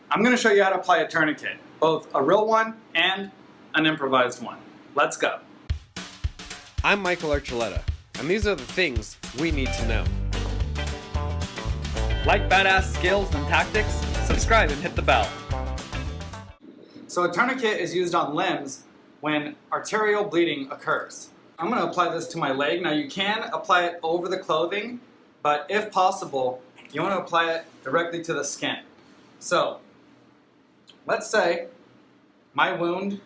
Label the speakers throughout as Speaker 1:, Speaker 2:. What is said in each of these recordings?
Speaker 1: I'm going to show you how to apply a tourniquet, both a real one and an improvised one. Let's go.
Speaker 2: I'm Michael Archuleta, and these are the things we need to know.
Speaker 1: Like badass skills and tactics? Subscribe and hit the bell. So a tourniquet is used on limbs when arterial bleeding occurs. I'm going to apply this to my leg. Now you can apply it over the clothing, but if possible, you want to apply it directly to the skin. So, let's say my wound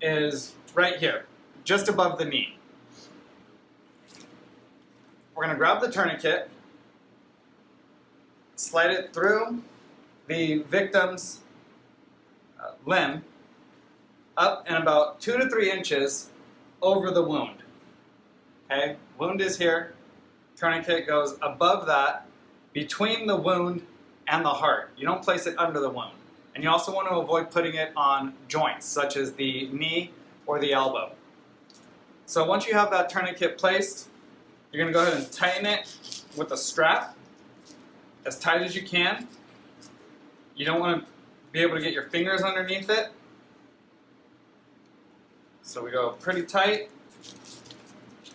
Speaker 1: is right here, just above the knee. We're going to grab the tourniquet, slide it through the victim's limb, up and about 2 to 3 inches over the wound. Okay, wound is here, tourniquet goes above that, between the wound and the heart. You don't place it under the wound. And you also want to avoid putting it on joints, such as the knee or the elbow. So once you have that tourniquet placed, you're going to go ahead and tighten it with a strap, as tight as you can. You don't want to be able to get your fingers underneath it. So we go pretty tight,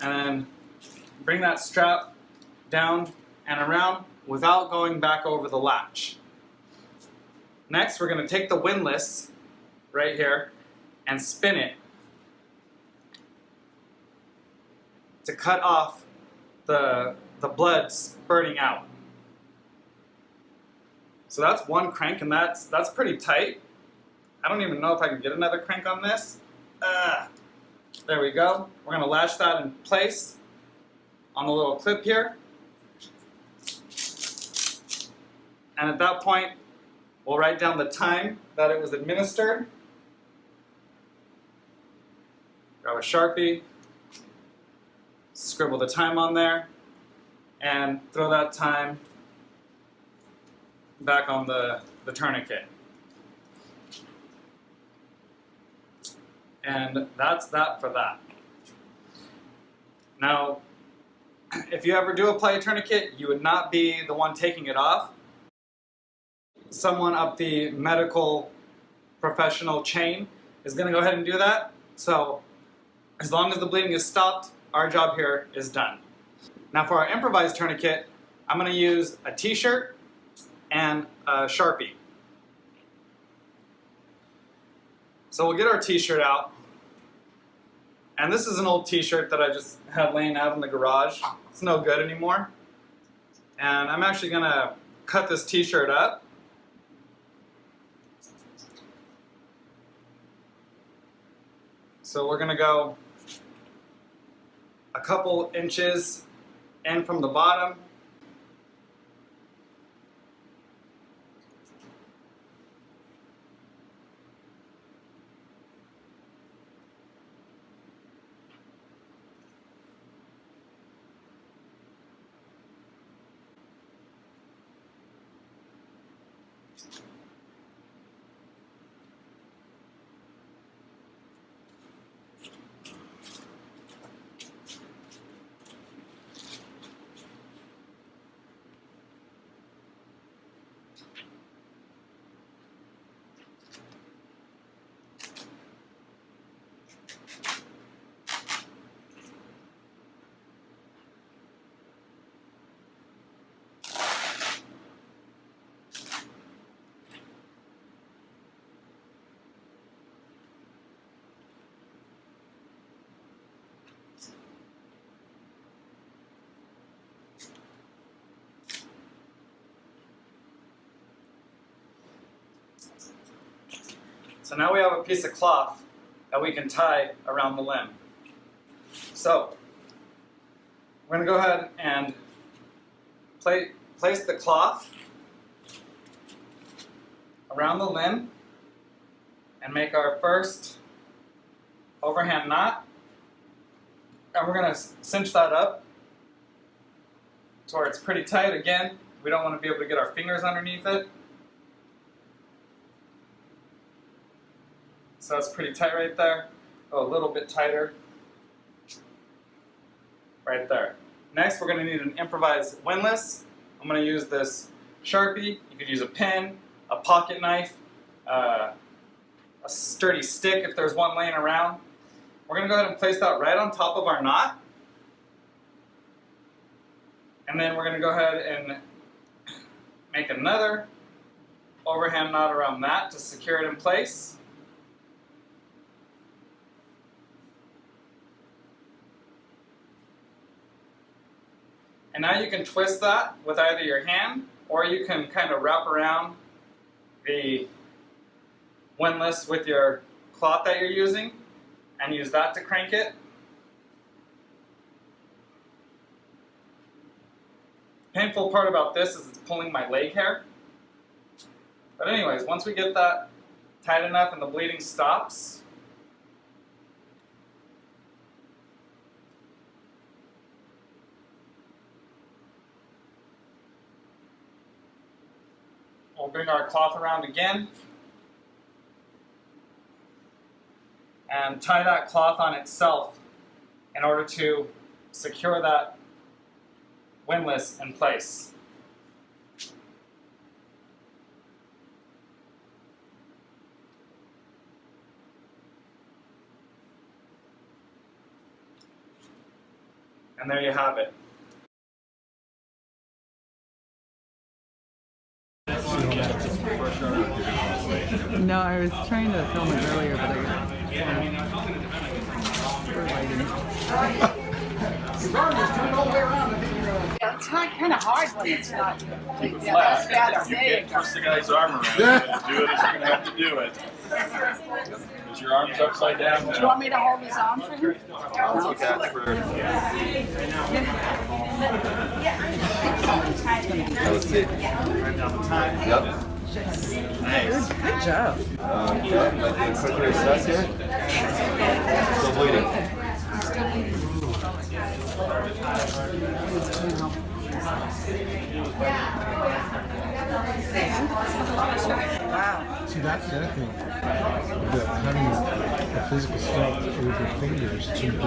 Speaker 1: and then bring that strap down and around without going back over the latch. Next, we're going to take the windlass right here and spin it to cut off the blood spurting out. So that's one crank, and that's pretty tight. I don't even know if I can get another crank on this. There we go. We're going to latch that in place on the little clip here. And at that point, we'll write down the time that it was administered. Grab a Sharpie, scribble the time on there, and throw that time back on the tourniquet. And that's that for that. Now, if you ever do apply a tourniquet, you would not be the one taking it off. Someone up the medical professional chain is going to go ahead and do that. So as long as the bleeding is stopped, our job here is done. Now for our improvised tourniquet, I'm going to use a t-shirt and a Sharpie. So we'll get our t-shirt out. And this is an old t-shirt that I just had laying out in the garage. It's no good anymore. And I'm actually going to cut this t-shirt up. So we're going to go a couple inches in from the bottom. So now we have a piece of cloth that we can tie around the limb. So we're going to go ahead and place the cloth around the limb and make our first overhand knot. And we're going to cinch that up to where it's pretty tight. Again, we don't want to be able to get our fingers underneath it. So it's pretty tight right there. Go a little bit tighter right there. Next, we're going to need an improvised windlass. I'm going to use this Sharpie. You could use a pen, a pocket knife, a sturdy stick if there's one laying around. We're going to go ahead and place that right on top of our knot. And then we're going to go ahead and make another overhand knot around that to secure it in place. And now you can twist that with either your hand, or you can kind of wrap around the windlass with your cloth that you're using and use that to crank it. The painful part about this is it's pulling my leg hair. But anyways, once we get that tight enough and the bleeding stops, we'll bring our cloth around again and tie that cloth on itself in order to secure that windlass in place. And there you have it.
Speaker 3: No, I was trying to film it earlier, but
Speaker 4: Yeah, it's kind of hard when it's not.
Speaker 5: Flat.
Speaker 4: Yeah,
Speaker 5: If you can't twist the guy's arm around, do it as you're going to have to do it. Is your arms upside down now?
Speaker 4: Do you want me to hold his arm for you?
Speaker 5: I'll look at for...
Speaker 2: Let's see. Yep.
Speaker 3: good job.
Speaker 2: Okay, quickly assess here. Still bleeding.
Speaker 3: Wow.
Speaker 6: See, that's the other thing. Having the physical strength with your fingers to do it.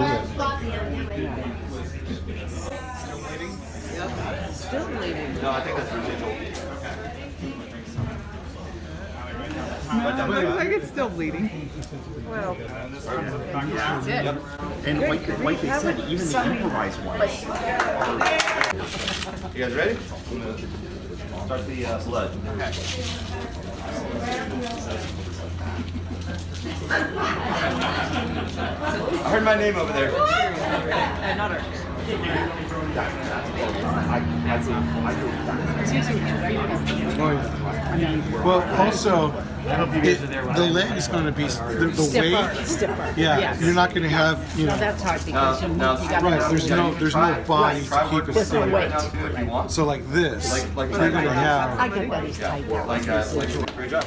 Speaker 3: Yep. Still bleeding.
Speaker 2: No, I think that's residual.
Speaker 3: No, it looks like it's still bleeding. Well,
Speaker 4: That's it.
Speaker 7: And like they said, even the improvised ones.
Speaker 2: You guys ready?
Speaker 7: I'm gonna start the blood. Okay.
Speaker 2: I heard my name over there.
Speaker 3: not ours.
Speaker 6: Well, also, the leg's going to be the weight.
Speaker 4: Stiffer.
Speaker 6: Yeah,
Speaker 4: Yes.
Speaker 6: you're not going to have, you
Speaker 4: No,
Speaker 6: know.
Speaker 4: that's hard because you
Speaker 2: No.
Speaker 4: got
Speaker 6: Right, there's no body to keep it
Speaker 4: There's no
Speaker 6: still.
Speaker 4: weight.
Speaker 2: If you want.
Speaker 6: So like this,
Speaker 2: Like
Speaker 6: you're going to have.
Speaker 4: I get that he's tight.
Speaker 2: Like, great job.